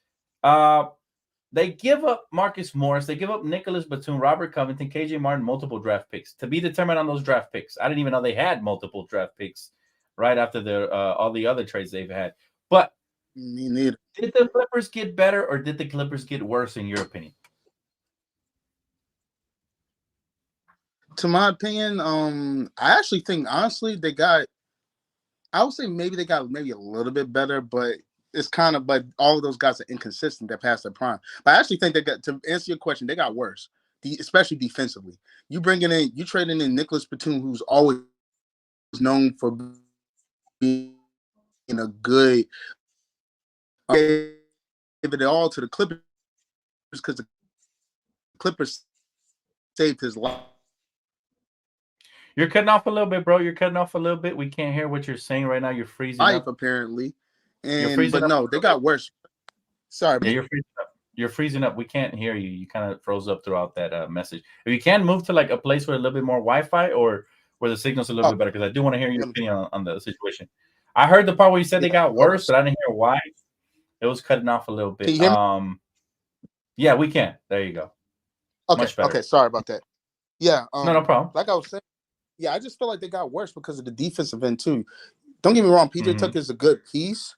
Speaker 1: They give up Marcus Morris. They give up Nicholas Batum, Robert Covington, KJ Martin, multiple draft picks to be determined on those draft picks. I didn't even know they had multiple draft picks right after all the other trades they've had. But
Speaker 5: me neither.
Speaker 1: Did the Clippers get better or did the Clippers get worse, in your opinion?
Speaker 5: To my opinion, I actually think, honestly, I would say maybe they got maybe a little bit better, but but all of those guys are inconsistent. They're past their prime. But I actually think to answer your question, they got worse, especially defensively. You trading in Nicholas Batum, who's always known for being a good, give it all to the Clippers because the Clippers saved his life.
Speaker 1: You're cutting off a little bit, bro. You're cutting off a little bit. We can't hear what you're saying right now. You're freezing up.
Speaker 5: Apparently.
Speaker 1: But
Speaker 5: no, they got worse. Sorry.
Speaker 1: Yeah, you're freezing up. You're freezing up. We can't hear you. You kind of froze up throughout that message. If you can move to like a place with a little bit more Wi-Fi or where the signal's a little bit better, because I do want to hear your opinion on the situation. I heard the part where you said they got worse, but I didn't hear why. It was cutting off a little bit.
Speaker 5: Can you hear me?
Speaker 1: Yeah, we can. There you go.
Speaker 5: Okay.
Speaker 1: Much better.
Speaker 5: Okay. Sorry about that. Yeah.
Speaker 1: No problem.
Speaker 5: Like I was saying, yeah, I just feel like they got worse because of the defensive end too. Don't get me wrong, PJ Tucker is a good piece,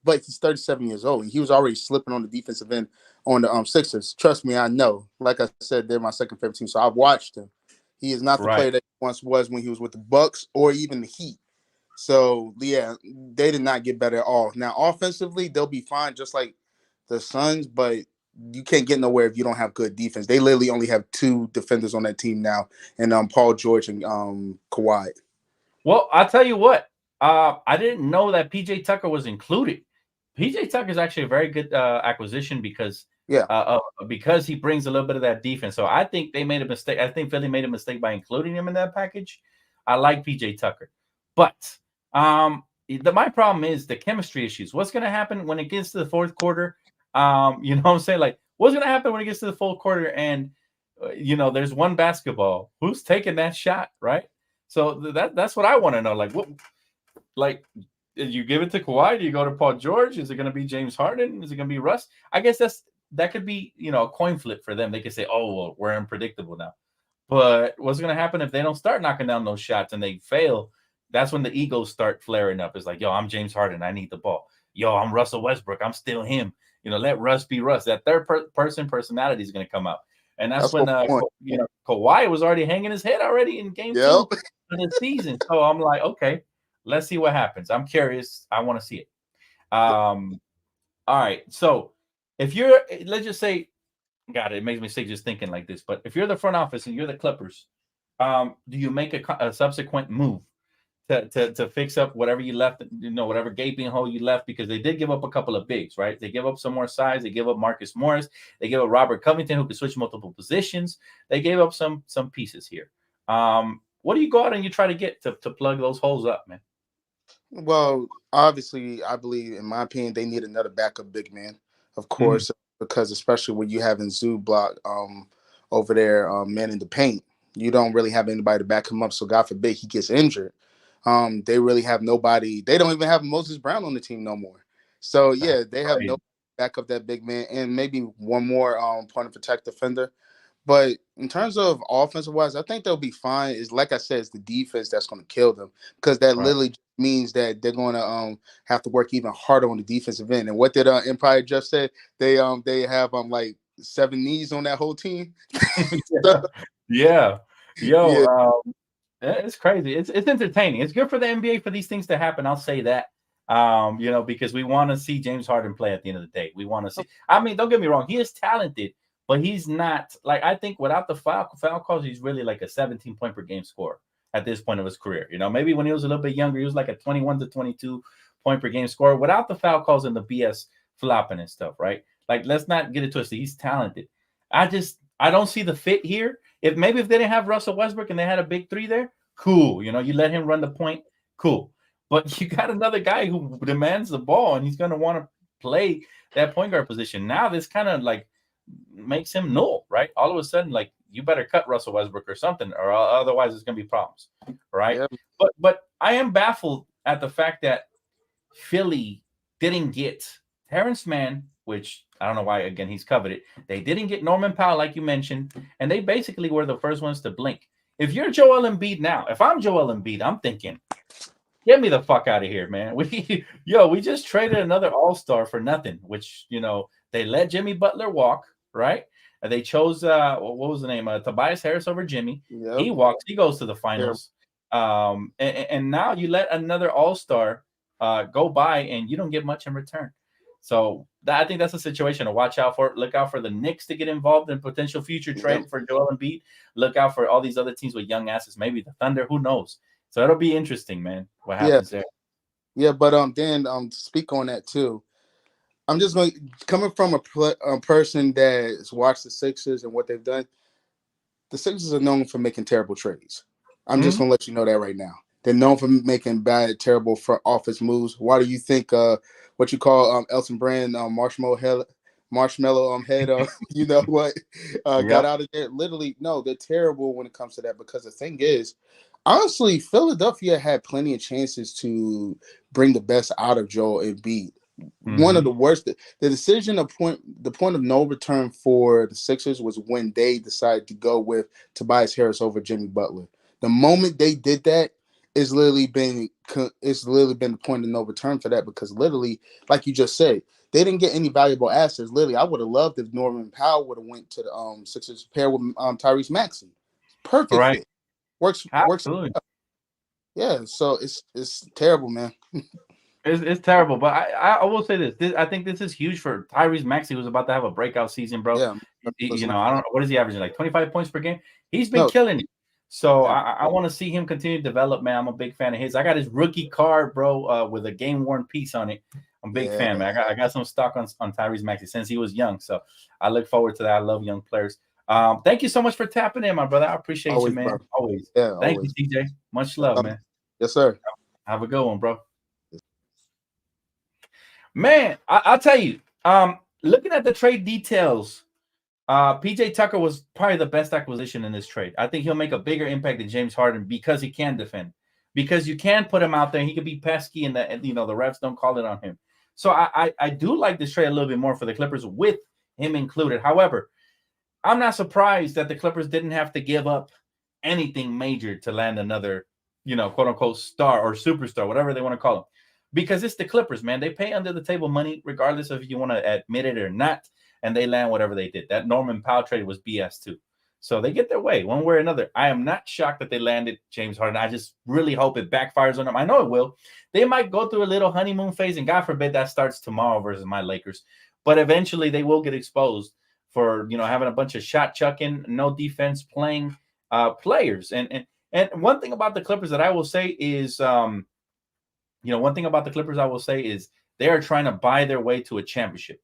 Speaker 5: but he's 37 years old and he was already slipping on the defensive end on the Sixers. Trust me, I know. Like I said, they're my second favorite team, so I've watched him. He is not the player that he once was when he was with the Bucks or even the Heat. So yeah, they did not get better at all. Now offensively, they'll be fine, just like the Suns, but you can't get nowhere if you don't have good defense. They literally only have 2 defenders on that team now, and Paul George and Kawhi.
Speaker 1: Well, I'll tell you what. I didn't know that PJ Tucker was included. PJ Tucker is actually a very good acquisition because he brings a little bit of that defense. So I think they made a mistake. I think Philly made a mistake by including him in that package. I like PJ Tucker, but my problem is the chemistry issues. What's going to happen when it gets to the fourth quarter? You know what I'm saying? Like, what's going to happen when it gets to the fourth quarter and, there's one basketball? Who's taking that shot, right? So that's what I want to know. Like, what, like, did you give it to Kawhi? Do you go to Paul George? Is it going to be James Harden? Is it going to be Russ? I guess that could be, a coin flip for them. They could say, oh, well, we're unpredictable now. But what's going to happen if they don't start knocking down those shots and they fail? That's when the egos start flaring up. It's like, yo, I'm James Harden. I need the ball. Yo, I'm Russell Westbrook. I'm still him. Let Russ be Russ. That third person personality is going to come out. And that's when, Kawhi was already hanging his head already in game 2 of the season. So I'm like, okay, let's see what happens. I'm curious. I want to see it. All right. So if you're, let's just say, God, it makes me sick just thinking like this. But if you're the front office and you're the Clippers, do you make a subsequent move to fix up whatever you left, whatever gaping hole you left? Because they did give up a couple of bigs, right? They give up some more size. They give up Marcus Morris. They give up Robert Covington, who could switch multiple positions. They gave up some pieces here. What do you go out and you try to get to plug those holes up, man?
Speaker 5: Well, obviously, I believe, in my opinion, they need another backup big man, of course, because especially when you having Zoo block over there, man in the paint, you don't really have anybody to back him up. So God forbid he gets injured. They really have nobody. They don't even have Moses Brown on the team no more. So yeah, they have no back up that big man, and maybe one more point of attack defender. But in terms of offensive wise, I think they'll be fine. Is like I said, it's the defense that's going to kill them, because that literally means that they're going to have to work even harder on the defensive end. And what did Empire just said? They have like 7 knees on that whole team.
Speaker 1: Yeah. Yo,
Speaker 5: Yeah.
Speaker 1: it's crazy. It's entertaining. It's good for the NBA for these things to happen. I'll say that. Because we want to see James Harden play at the end of the day. We want to see. I mean, don't get me wrong. He is talented, but he's not like, I think without the foul calls, he's really like a 17-point per game scorer at this point of his career. Maybe when he was a little bit younger, he was like a 21 to 22 point per game scorer without the foul calls and the BS flopping and stuff, right? Like, let's not get it twisted. He's talented. I don't see the fit here. If they didn't have Russell Westbrook and they had a big three there, cool. You let him run the point, cool. But you got another guy who demands the ball, and he's going to want to play that point guard position. Now this kind of like makes him null, right? All of a sudden, like, you better cut Russell Westbrook or something, or otherwise it's going to be problems, right? Yeah. But I am baffled at the fact that Philly didn't get Terrence Mann, which I don't know why, again, he's coveted. They didn't get Norman Powell, like you mentioned, and they basically were the first ones to blink. If you're Joel Embiid now, if I'm Joel Embiid, I'm thinking, get me the fuck out of here, man. We just traded another all-star for nothing, which, they let Jimmy Butler walk, right? And they chose, what was the name? Tobias Harris over Jimmy. Yep. He walks. He goes to the finals. Yeah. And now you let another all-star go by, and you don't get much in return. So I think that's a situation to watch out for. Look out for the Knicks to get involved in potential future trade for Joel Embiid. Look out for all these other teams with young assets, maybe the Thunder. Who knows? So it'll be interesting, man, what happens there.
Speaker 5: Yeah, but Dan, speak on that too. I'm just coming from a person that has watched the Sixers and what they've done. The Sixers are known for making terrible trades. I'm just going to let you know that right now. They're known for making bad, terrible front office moves. Why do you think what you call Elton Brand marshmallow head got out of there? Literally, no, they're terrible when it comes to that, because the thing is, honestly, Philadelphia had plenty of chances to bring the best out of Joel Embiid. One of the worst. The decision the point of no return for the Sixers was when they decided to go with Tobias Harris over Jimmy Butler. The moment they did that, it's literally been the point of no return for that, because literally, like you just said, they didn't get any valuable assets. Literally, I would have loved if Norman Powell would have went to the Sixers pair with Tyrese Maxey. Perfect fit. Works.
Speaker 1: Absolutely.
Speaker 5: Yeah, so it's terrible, man.
Speaker 1: It's terrible, but I will say this. I think this is huge for Tyrese Maxey, who's about to have a breakout season, bro. Yeah, I don't know, what is he averaging, like 25 points per game? He's been killing it. So I want to see him continue to develop, man. I'm a big fan of his. I got his rookie card, bro, with a game-worn piece on it. I'm a big fan, man. I got some stock on Tyrese Maxey since he was young, so I look forward to that. I love young players. Thank you so much for tapping in, my brother. I appreciate you, man. Bro. Always. Yeah, Thank you, DJ. Much love, man.
Speaker 5: Yes, sir.
Speaker 1: Have a good one, bro. Man, I'll tell you, looking at the trade details, PJ Tucker was probably the best acquisition in this trade. I think he'll make a bigger impact than James Harden because he can defend, because you can put him out there and he could be pesky, and the refs don't call it on him. So I do like this trade a little bit more for the Clippers with him included. However, I'm not surprised that the Clippers didn't have to give up anything major to land another, quote unquote star or superstar, whatever they want to call him. Because it's the Clippers, man. They pay under the table money, regardless of if you want to admit it or not, and they land whatever they did. That Norman Powell trade was BS too. So they get their way one way or another. I am not shocked that they landed James Harden. I just really hope it backfires on them. I know it will. They might go through a little honeymoon phase, and God forbid that starts tomorrow versus my Lakers. But eventually they will get exposed for having a bunch of shot chucking, no defense playing players. And one thing about the Clippers that I will say is, one thing about the Clippers I will say is they are trying to buy their way to a championship.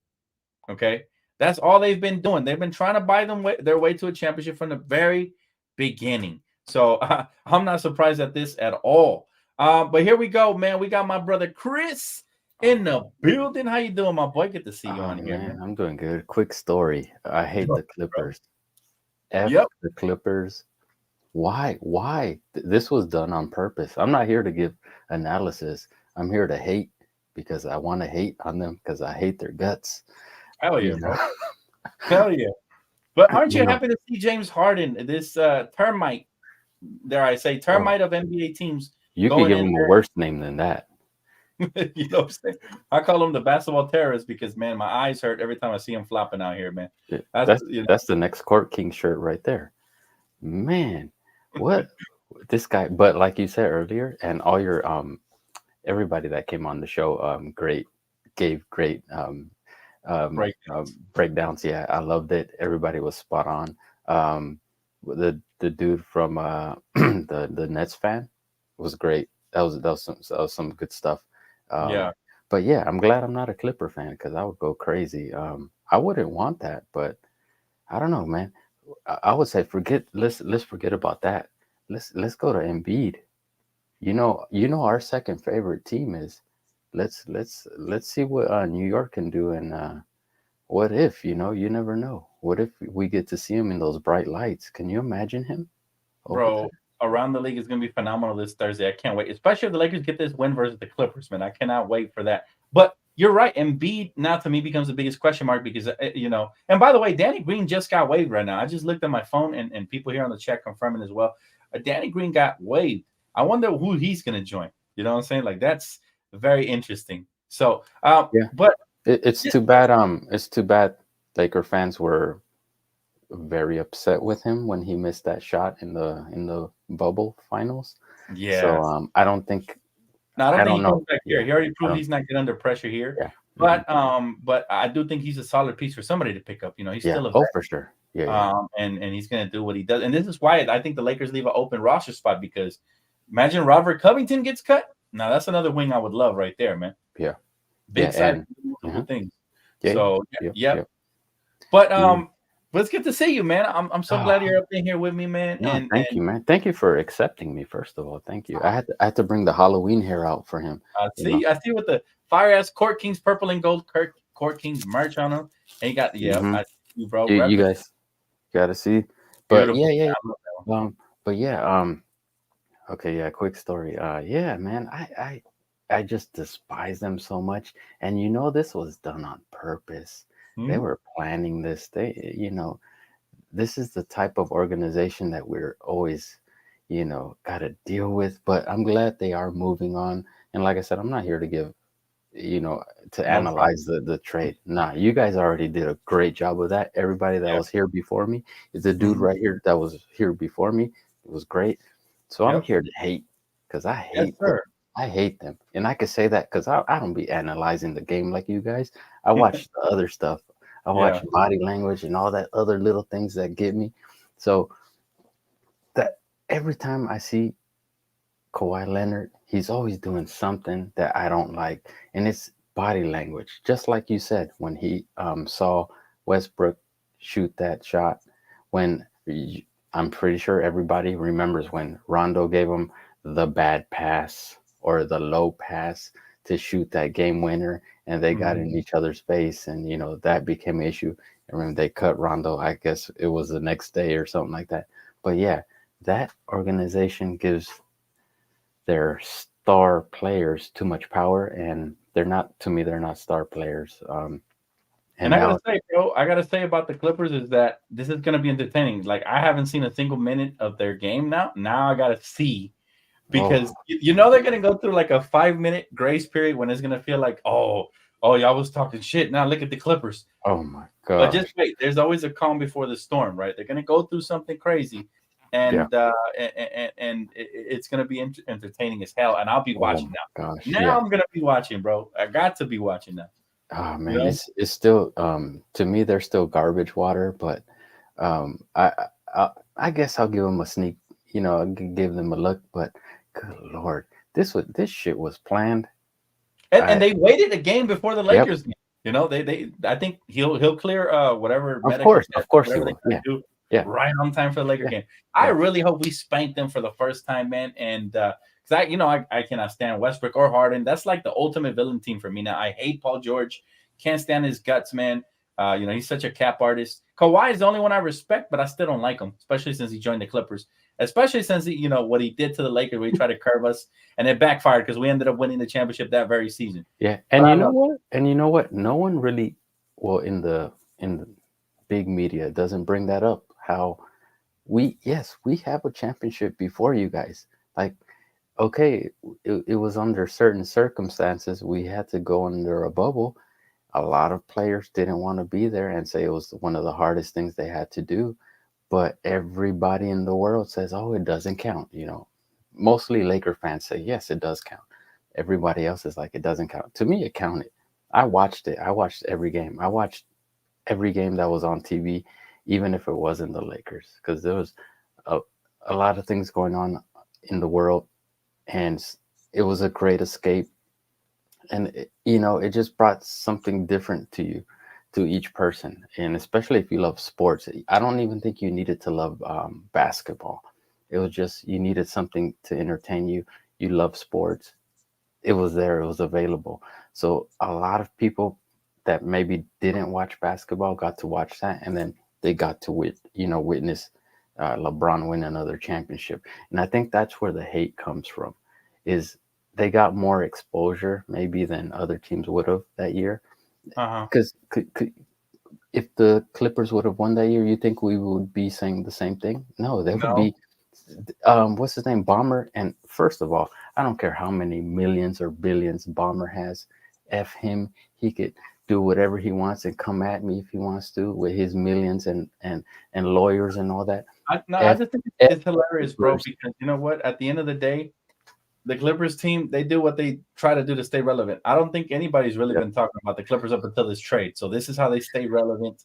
Speaker 1: Okay, that's all they've been doing. They've been trying to buy their way to a championship from the very beginning. So I'm not surprised at this at all. But here we go, man. We got my brother Chris in the building. How you doing, my boy? Good to see you on here, man.
Speaker 6: I'm doing good. Quick story. I hate the Clippers. F
Speaker 1: Yep.
Speaker 6: the Clippers. Why? This was done on purpose. I'm not here to give analysis. I'm here to hate because I want to hate on them because I hate their guts.
Speaker 1: Hell yeah, bro. Hell yeah. But aren't you happy to see James Harden, this termite, dare I say, termite of NBA teams?
Speaker 6: You could give him a worse name than that.
Speaker 1: You know what I'm saying? I call him the basketball terrorist because, man, my eyes hurt every time I see him flopping out here, man.
Speaker 6: That's the next Court King shirt right there. Man, what this guy, but like you said earlier, and all your everybody that came on the show gave great breakdowns. Yeah, I loved it. Everybody was spot on. The dude from the Nets fan was great. That was some good stuff.
Speaker 1: Yeah.
Speaker 6: But yeah, I'm glad I'm not a Clipper fan because I would go crazy. I wouldn't want that, but I don't know, man. I would say let's forget about that. Let's go to Embiid. You know our second favorite team is. Let's see what New York can do, and what if you never know. What if we get to see him in those bright lights? Can you imagine him?
Speaker 1: Bro, around the league is going to be phenomenal this Thursday. I can't wait, especially if the Lakers get this win versus the Clippers, man. I cannot wait for that. But you're right. Embiid now to me becomes the biggest question mark because, and by the way, Danny Green just got waived right now. I just looked at my phone and people here on the chat confirming as well. Danny Green got waived. I wonder who he's going to join. You know what I'm saying? Like, that's very interesting. So, but
Speaker 6: it's too bad. It's too bad Laker fans were very upset with him when he missed that shot in the bubble finals.
Speaker 1: Yeah.
Speaker 6: So I don't think.
Speaker 1: No, I don't think
Speaker 6: know.
Speaker 1: He comes back here. He already proved he's not getting under pressure here.
Speaker 6: Yeah.
Speaker 1: But I do think he's a solid piece for somebody to pick up. He's still a vet.
Speaker 6: for sure. Yeah.
Speaker 1: And he's gonna do what he does. And this is why I think the Lakers leave an open roster spot because imagine Robert Covington gets cut. Now that's another wing I would love right there, man.
Speaker 6: Yeah.
Speaker 1: Big side things.
Speaker 6: Yeah,
Speaker 1: so yeah. But it's good to see you, man. I'm so glad you're up in here with me, man.
Speaker 6: No, thank you, man. Thank you for accepting me. First of all, thank you. I had to bring the Halloween hair out for him.
Speaker 1: I see with the fire ass Court Kings purple and gold Court Kings merch on him. And you got I see you, bro.
Speaker 6: You guys gotta see. But
Speaker 1: beautiful.
Speaker 6: okay, yeah, quick story. Yeah, man, I just despise them so much. And this was done on purpose. They were planning this. This is the type of organization that we're always, got to deal with. But I'm glad they are moving on. And like I said, I'm not here to give, to analyze the trade. Nah, you guys already did a great job of that. Everybody that was here before me, is the dude right here that was here before me. It was great. So I'm here to hate because I hate them. I hate them. And I could say that because I don't be analyzing the game like you guys. I watch the other stuff. I watch body language and all that other little things that get me. So that every time I see Kawhi Leonard, he's always doing something that I don't like. And it's body language. Just like you said, when he saw Westbrook shoot that shot, when I'm pretty sure everybody remembers when Rondo gave him the bad pass or the low pass to shoot that game winner, and they got in each other's face, and that became an issue. I remember they cut Rondo. I guess it was the next day or something like that. But yeah, that organization gives their star players too much power, and they're not star players.
Speaker 1: And I gotta say about the Clippers is that this is gonna be entertaining. Like I haven't seen a single minute of their game now. Now I gotta see. Because they're going to go through like a 5-minute grace period when it's going to feel like, Oh, y'all was talking shit. Now look at the Clippers.
Speaker 6: Oh my
Speaker 1: But
Speaker 6: gosh.
Speaker 1: just wait. There's always a calm before the storm, right? They're gonna go through something crazy,
Speaker 6: Yeah.
Speaker 1: and it's gonna be entertaining as hell. And I'll be
Speaker 6: Oh
Speaker 1: watching
Speaker 6: my
Speaker 1: now.
Speaker 6: gosh.
Speaker 1: Now
Speaker 6: Yeah.
Speaker 1: I'm gonna be watching, bro. I got to be watching now.
Speaker 6: Oh
Speaker 1: You
Speaker 6: man,
Speaker 1: know?
Speaker 6: it's still to me they're still garbage water, but I, I guess I'll give them a sneak, I'll give them a look, but good lord, this shit was planned.
Speaker 1: And they waited a game before the
Speaker 6: Yep,
Speaker 1: Lakers game. You know, they I think he'll clear whatever
Speaker 6: of
Speaker 1: medical test,
Speaker 6: course he
Speaker 1: whatever they
Speaker 6: will.
Speaker 1: gotta
Speaker 6: Yeah,
Speaker 1: do
Speaker 6: yeah,
Speaker 1: right on time for the Laker
Speaker 6: yeah,
Speaker 1: game. I
Speaker 6: yeah.
Speaker 1: really hope we spank them for the first time, man. And because I cannot stand Westbrook or Harden. That's like the ultimate villain team for me now. I hate Paul George. Can't stand his guts, man. He's such a cap artist. Kawhi is the only one I respect, but I still don't like him, especially since he joined the Clippers. Especially since what he did to the Lakers, where he tried to curve us, and it backfired because we ended up winning the championship that very season.
Speaker 6: Yeah,
Speaker 1: But
Speaker 6: and
Speaker 1: I
Speaker 6: you know
Speaker 1: love
Speaker 6: what? And you know what? No one really, well, in the big media doesn't bring that up. How yes, we have a championship before you guys. Like, okay, it was under certain circumstances. We had to go under a bubble. A lot of players didn't want to be there and say it was one of the hardest things they had to do. But everybody in the world says, oh, it doesn't count. Mostly Laker fans say, yes, it does count. Everybody else is like, it doesn't count. To me, it counted. I watched it. I watched every game. I watched every game that was on TV, even if it wasn't the Lakers, because there was a, a lot of things going on in the world, and it was a great escape. And it just brought something different to you, to each person, and especially if you love sports. I don't even think you needed to love basketball. It was just you needed something to entertain you. You love sports. It was there. It was available. So a lot of people that maybe didn't watch basketball got to watch that, and then they got to witness LeBron win another championship. And I think that's where the hate comes from, is they got more exposure maybe than other teams would have that year.
Speaker 1: Uh-huh.
Speaker 6: Because if the Clippers would have won that year, you think we would be saying the same thing? No, they would
Speaker 1: No.
Speaker 6: be. What's his name? Bomber. And first of all, I don't care how many millions or billions Bomber has. F him. He could do whatever he wants and come at me if he wants to with his millions and lawyers and all that.
Speaker 1: I just think
Speaker 6: F
Speaker 1: it's hilarious, bro,
Speaker 6: Clippers.
Speaker 1: because you know what? At the end of the day, the Clippers team, they do what they try to do to stay relevant. I don't think anybody's really
Speaker 6: Yep.
Speaker 1: been talking about the Clippers up until this trade. So this is how they stay relevant.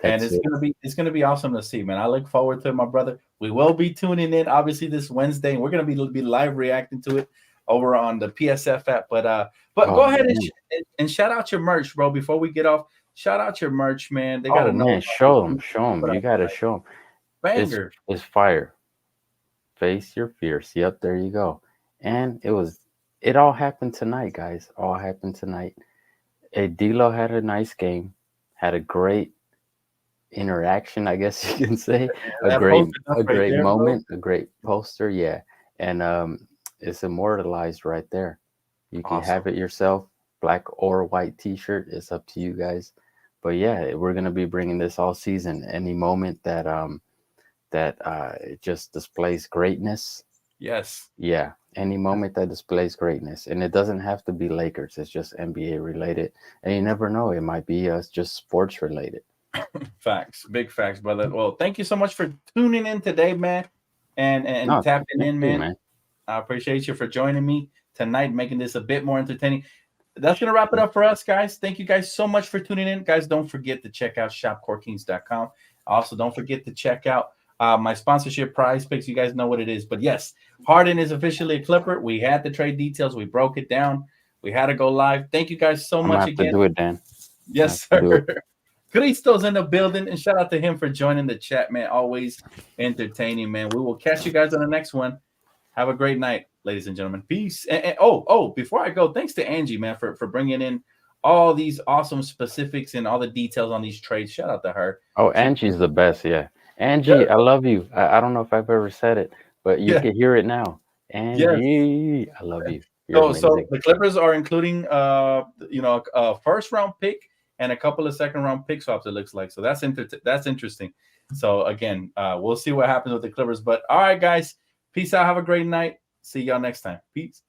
Speaker 1: And
Speaker 6: That's it.
Speaker 1: it's gonna be awesome to see, man. I look forward to it, my brother. We will be tuning in, obviously, this Wednesday, and we're gonna be live reacting to it over on the PSF app. But go
Speaker 6: Oh
Speaker 1: ahead
Speaker 6: man.
Speaker 1: and shout out your merch, bro. Before we get off, shout out your merch, man. They gotta
Speaker 6: Oh
Speaker 1: know
Speaker 6: man,
Speaker 1: about this
Speaker 6: show
Speaker 1: new
Speaker 6: them.
Speaker 1: put
Speaker 6: You
Speaker 1: out
Speaker 6: gotta
Speaker 1: tonight.
Speaker 6: show them.
Speaker 1: Banger.
Speaker 6: It's fire. Face your fears. Yep, there you go. And it all happened tonight, guys. All happened tonight. D'Lo had a nice game, had a great interaction, I guess you can say, a
Speaker 1: That
Speaker 6: great
Speaker 1: poster up
Speaker 6: a
Speaker 1: right
Speaker 6: great
Speaker 1: there, bro.
Speaker 6: moment, a great poster, yeah. And it's immortalized right there. You can
Speaker 1: Awesome.
Speaker 6: have it yourself, black or white t-shirt. It's up to you guys. But yeah, we're gonna be bringing this all season. Any moment that it just displays greatness.
Speaker 1: Yes.
Speaker 6: Yeah, any moment that displays greatness, and it doesn't have to be Lakers. It's just NBA related, and you never know. It might be just sports related.
Speaker 1: Facts. Big facts, brother. Well, thank you so much for tuning in today, man. And
Speaker 6: No,
Speaker 1: tapping
Speaker 6: thank
Speaker 1: in,
Speaker 6: you,
Speaker 1: man.
Speaker 6: man.
Speaker 1: I appreciate you for joining me tonight, making this a bit more entertaining. That's going to wrap it up for us, guys. Thank you guys so much for tuning in. Guys, don't forget to check out shopcorekings.com. Also, don't forget to check out my sponsorship Prize Picks. You guys know what it is. But yes, Harden is officially a Clipper. We had the trade details. We broke it down. We had to go live. Thank you guys so
Speaker 6: I'm gonna
Speaker 1: much
Speaker 6: have to
Speaker 1: again.
Speaker 6: do it, Dan.
Speaker 1: Yes,
Speaker 6: I have to do
Speaker 1: sir. Cristo's in the building, and shout out to him for joining the chat, man. Always entertaining, man. We will catch you guys on the next one. Have a great night, ladies and gentlemen. Peace. And before I go, thanks to Angie, man, for bringing in all these awesome specifics and all the details on these trades. Shout out to her.
Speaker 6: Oh, Angie's the best. Yeah, Angie,
Speaker 1: Yeah,
Speaker 6: I love you. I don't know if I've ever said it, but you
Speaker 1: yeah,
Speaker 6: can hear it now.
Speaker 1: yes.
Speaker 6: Angie, I love you. You're
Speaker 1: So
Speaker 6: amazing.
Speaker 1: the Clippers are including a first round pick and a couple of second round pick swaps. It looks like, so that's interesting. So again, we'll see what happens with the Clippers. But all right, guys, peace out. Have a great night. See y'all next time. Peace.